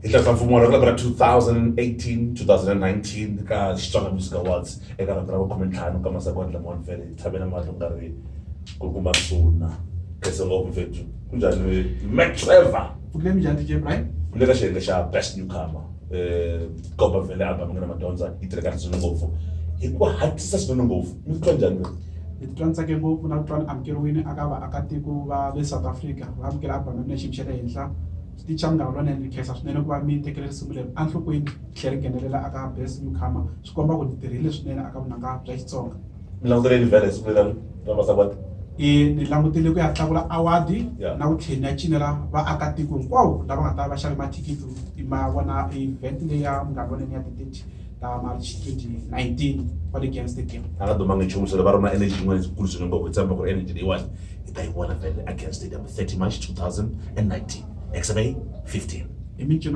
Hi tlhela mfumo wa ra 2018 2019 ka Xitsonga Music Awards eka rhandi ra vu 15 ka Masagwadi Lamawani Vele hi tshamela mahlo ku nga ri ku kuma kusuna khensa ngopfu mfethu kunjhani Mac Trevor Pfukile njhani DJ Brian? u le ka xiyenge xa Best Newcomer komba vhele album yi nga na madyondza yi tirheka swinene ngopfu hi ku hatlisa swinene ngopfu mi titwa njhani Ni titwa ni tsake ngopfu na ku twa ni amukeriwile aka vaakatiko va le South Africa va amukela album ya mina xiyimo xa le henhla swi ticha ni nga vula ni khensa swinene ku va mi tekele risimu leri enhlokweni tlhela ri nghenelela aka Best Newcomer swi komba ku ni tirhile swinene aka vunanga bya Xitsonga. mi languteleni vhele siku leri ra Masagwadi Ni langutile ku ya tlakula award Yeah. na ku tlhela ni ya cinela vaakatiko hinkwavo lava nga ta va xave mathikithi ma vona event leyi ya munghana voneni ya ti-30 ta March 2019 kwale Giant Stadium. a nga dumangi nchumu swilo va ri na energy yin'wana yikulu swinene ngopfu hi tshemba ku ri energy leyiwani hi ta yi vona vhele a Giant Stadium 30 March 2019 XMA 15. Hi mincino